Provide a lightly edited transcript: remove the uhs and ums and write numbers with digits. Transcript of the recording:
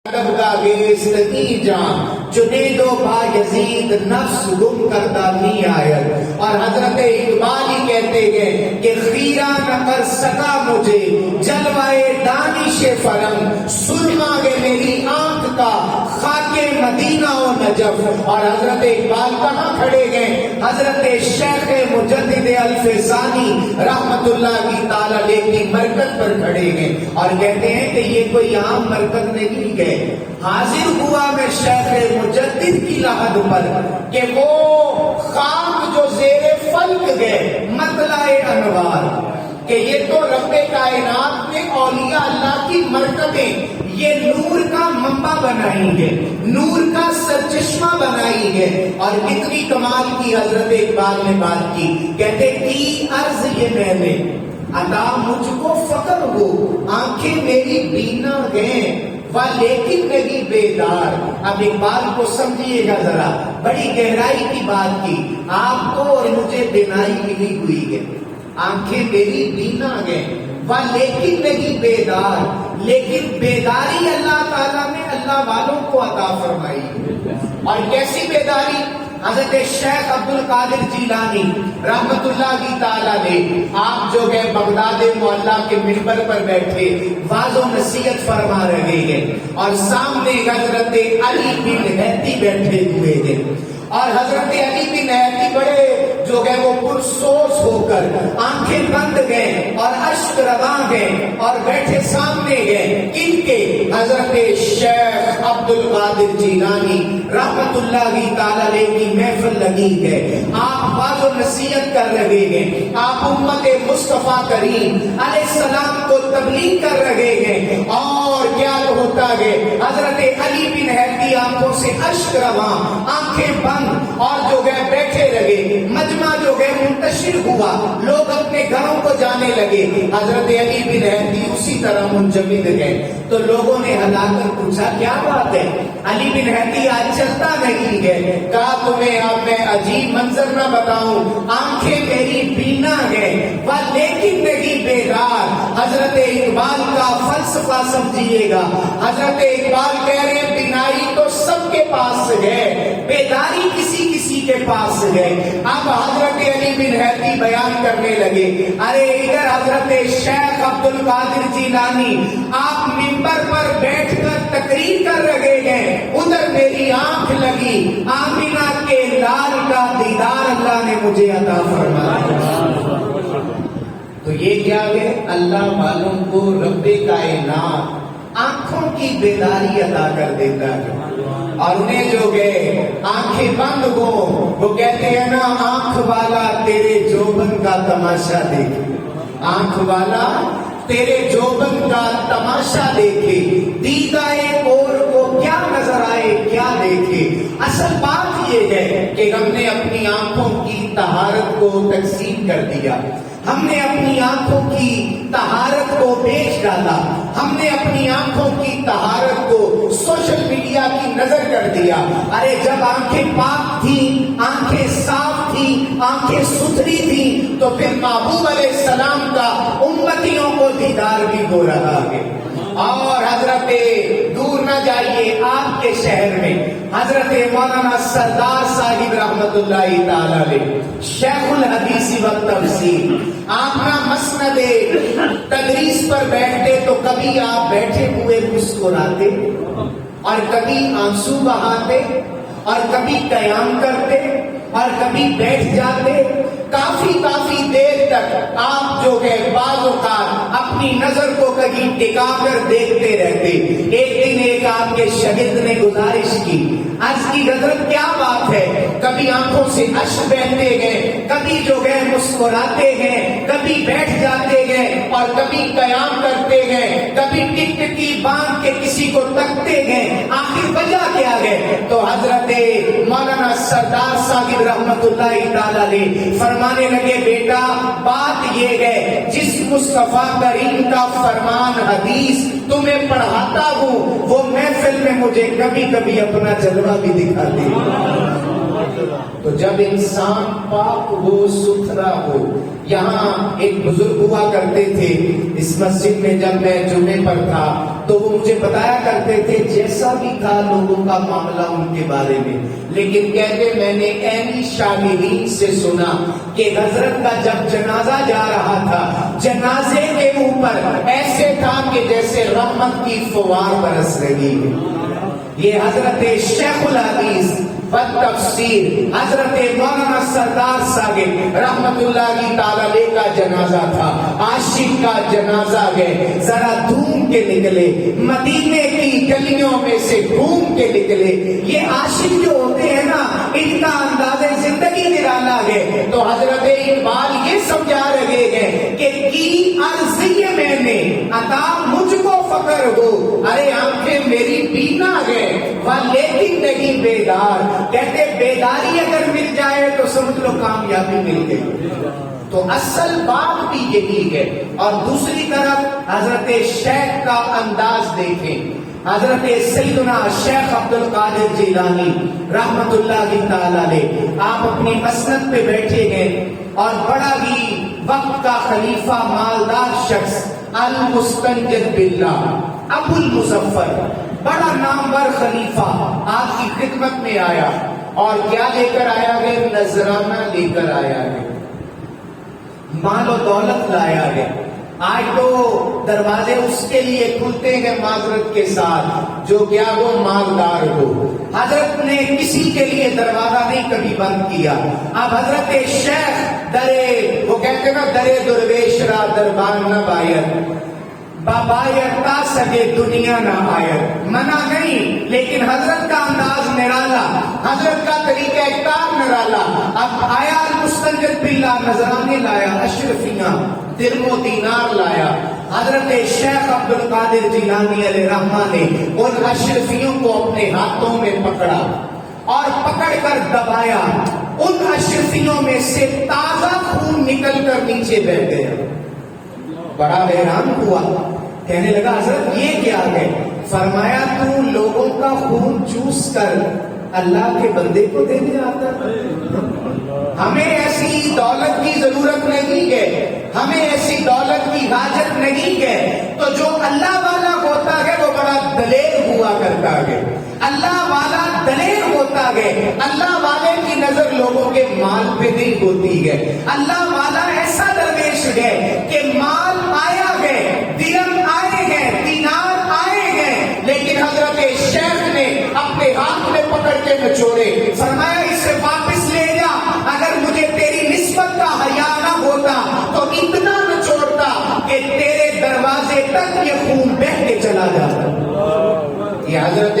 ادب کا گیستگی جان جنید و بایزید نفس گم کرتا نہیں آید. اور حضرت اقبال ہی کہتے ہیں کہ خیرہ نہ کر سکا مجھے جلوائے دانش فرنگ، سرما گے میری آنکھ کا خاک مدینہ و نجف. اور حضرت اقبال کہاں کھڑے گئے؟ حضرت شیخ مجدد الفسانی رحمت اللہ کی تعالیٰ کی مرکز پر کھڑے گئے اور کہتے ہیں کہ یہ کوئی عام مرکز نہیں گئے. حاضر ہوا میں شیخ مجدد کی لحد پر کہ وہ خاک جو زیر فلک گئے مطلع انوار، کہ یہ تو رب کائنات نے اولیاء اللہ کی مرکزیں یہ نور کا منبع بنائی ہے، نور کا سرچشمہ بنائی ہے. اور کتنی کمال کی حضرت اقبال نے بات کی، کہتے کی عرض یہ میں نے عطا مجھ کو فقر ہو، آنکھیں میری بینا گئیں لیکن میری بیدار. اب اقبال کو سمجھیے گا ذرا، بڑی گہرائی کی بات کی. آپ کو اور مجھے بینائی ملی ہوئی ہے، آنکھیں میری بینا گئے لیکن میری بیدار. لیکن بیداری اللہ تعالیٰ نے اللہ والوں کو عطا فرمائی. اور کیسی بیداری؟ حضرت شیخ عبد القادر جیلانی رحمت اللہ کی تعالیٰ نے آپ جو گئے بغداد معلیٰ کے منبر پر بیٹھے واعظ و نصیحت فرما رہے ہیں اور سامنے حضرت علی بن ہیتی بیٹھے ہوئے ہیں. اور حضرت علی بن ہیتی بڑے جو گئے وہ پرسوز ہو کر آنکھیں بند گئے اور اشک رواں گئے اور بیٹھے سامنے گئے کن کے؟ حضرت شیخ عبد القادر جیلانی رحمت اللہ تعالیٰ کی محفل لگی ہے. آپ واعظ و نصیحت کر رہے ہیں، آپ امت مصطفیٰ کریم علیہ السلام کو تبلیغ کر رہے ہیں. اور کیا ہوتا ہے؟ حضرت علی بن ہیتی آنکھوں سے اشک رواں، آنکھیں بند اور جو گئے بیٹھے رہے. مجمع جو گئے منتشر ہوا، لوگ اپنے گھروں کو جانے لگے. حضرت علی بن ہیتی اسی طرح منجمد گئے. تو لوگوں نے ہلا کر پوچھا کیا بات ہے؟ علی بن ہیتی آج چلتا نہیں ہے. کہا تمہیں اب میں عجیب منظر نہ بتاؤں، آنکھیں میری بینا گئے لیکن نہیں بیدار. حضرت اقبال کا فلسفہ سمجھیے گا. حضرت اقبال کہہ رہے ہیں بینائی تو سب کے پاس ہے، بیداری کسی کسی کے پاس ہے. اب حضرت علی بن ہیتی بیان کرنے لگے، ارے ادھر حضرت شیخ عبد القادر جیلانی آپ منبر پر بیٹھ کر تقریر کر رہے ہیں، ادھر میری آنکھ لگی، آمینہ کے لال کا دیدار اللہ نے مجھے عطا فرمایا. تو یہ کیا ہے؟ اللہ والوں کو رب کائنات آنکھوں کی بیداری عطا کر دیتا ہے. اور انہیں جو گئے آنکھیں بند ہو وہ کہتے ہیں نا آنکھ والا تیرے جوبن کا تماشا دیکھے، آنکھ والا تیرے جوبن کا تماشا دیکھے، دیدائے اور کو کیا نظر آئے کیا دیکھے. اصل بات یہ ہے کہ ہم نے اپنی آنکھوں کی طہارت کو تقسیم کر دیا، ہم نے اپنی آنکھوں کی طہارت کو بیچ ڈالا، ہم نے اپنی آنکھوں کی طہارت کو سوشل میڈیا کی نظر کر دیا. ارے جب آنکھیں پاک تھی، آنکھیں صاف تھی، آنکھیں ستھری تھی تو پھر محبوب علیہ السلام کا امتیوں کو دیدار بھی ہو رہا ہے. اور حضرت دور نہ جائیے آپ کے شہر میں حضرت مولانا سردار صاحب رحمت اللہ تعالی علیہ شیخ الحدیث و تفسیر، آپ نا مسند تدریس پر بیٹھتے تو کبھی آپ بیٹھے ہوئے مسکراتے اور کبھی آنسو بہاتے اور کبھی قیام کرتے اور کبھی بیٹھ جاتے. کافی دیر تک آپ جو ہے بعض اوقات اپنی نظر کو کہیں ٹکا کر دیکھتے رہتے. ایک دن ایک آپ کے شاگرد نے گزارش کی، عرض کی حضرت کیا بات ہے؟ کبھی آنکھوں سے اشک بہتے ہیں، کبھی جو ہے مسکراتے ہیں، کبھی بیٹھ جاتے ہیں اور کبھی قیام کرتے ہیں، کبھی ٹکٹکی باندھ کے کسی کو تکتے ہیں، آخر وجہ کیا ہے؟ تو حضرت مولانا سردار صاحب رحمت اللہ تعالی علیہ فرمانے لگے بیٹا بات یہ ہے جس مصطفیٰ کریم کا فرمان حدیث تمہیں پڑھاتا ہوں وہ محفل میں مجھے کبھی کبھی اپنا جلوہ بھی دکھاتے ہیں. تو جب انسان پاک ہو، ستھرا ہو، یہاں ایک بزرگ ہوا کرتے تھے اس مسجد میں، جب میں جمعے پر تھا تو وہ مجھے بتایا کرتے تھے جیسا بھی تھا لوگوں کا معاملہ ان کے بارے میں، لیکن کہتے میں نے عینی شاہدین سے سنا کہ حضرت کا جب جنازہ جا رہا تھا، جنازے کے اوپر ایسے تھا کہ جیسے رحمت کی فوار برس رہی ہے۔ یہ حضرت شیخ الحدیث والتفسیر حضرت مولانا سردار صاحب رحمت اللہ تعالی کا جنازہ تھا، عاشق کا جنازہ گئے، ذرا دھوم کے نکلے، مدینے کی گلیوں میں سے گھوم کے نکلے۔ یہ عاشق جو ہوتے ہیں نا، ان کا انداز زندگی نرالا ہے۔ تو حضرت اقبال یہ سمجھا رہے ہیں کہ کی عرضی میں نے عطا مجھ کو فقر ہو، ارے آنکھیں میری بینا ہے لیکن نہیں بیدار۔ کہتے بیداری اگر مل جائے تو سمجھ لو کامیابی مل گئی۔ تو اصل بات بھی یہی ہے۔ اور دوسری طرف حضرت شیخ کا انداز دیکھیں، حضرت سیدنا شیخ عبد القادر جیلانی رحمت اللہ تعالی علیہ، آپ اپنی مسند پہ بیٹھے ہیں اور بڑا ہی وقت کا خلیفہ، مالدار شخص، المستنجد باللہ ابو المظفر، بڑا نامور خلیفہ آپ کی خدمت میں آیا، اور کیا لے کر آیا ہے؟ نذرانہ لے کر آیا ہے، مال و دولت لایا ہے۔ آج تو دروازے اس کے لیے کھلتے ہیں معذرت کے ساتھ جو کیا وہ مالدار ہو۔ حضرت نے کسی کے لیے دروازہ نہیں کبھی بند کیا۔ اب حضرت شیخ درے، وہ کہتے ہیں نا درے درویش را دربان نہ باید، بابایت تا سکے دنیا نہ آیت، منع نہیں، لیکن حضرت کا انداز نرالا، حضرت کا طریقہ کار نرالا۔ اب آیا المستنجد باللہ، نذرانے لایا، اشرفیاں، درم و دینار لایا۔ حضرت شیخ عبد القادر جیلانی علیہ رحمہ نے ان اشرفیوں کو اپنے ہاتھوں میں پکڑا اور پکڑ کر دبایا، ان اشرفیوں میں سے تازہ خون نکل کر نیچے بہ گیا۔ بڑا حیران ہوا، کہنے لگا حضرت یہ کیا ہے؟ فرمایا تو لوگوں کا خون چوس کر اللہ کے بندے کو دینے آتا ہے؟ ہمیں ایسی دولت کی ضرورت نہیں ہے، ہمیں ایسی دولت کی حاجت نہیں ہے۔ تو جو اللہ والا ہوتا ہے وہ بڑا دلیر ہوا کرتا ہے، اللہ والا دلیر ہوتا ہے۔ اللہ والے کی نظر لوگوں کے مال پہ نہیں ہوتی ہے، اللہ والا ایسا درویش ہے کہ مال آیا ہے، درہم آئے ہیں، دینار آئے ہیں، لیکن حضرت شیخ نے اپنے ہاتھ میں پکڑ کے نچوڑے، فرمایا اسے واپس لے جا، اگر مجھے تیری نسبت کا حیا نہ ہوتا تو اتنا نچوڑتا کہ تیرے دروازے تک یہ خون بہہ کے چلا جاتا۔ یہ حضرت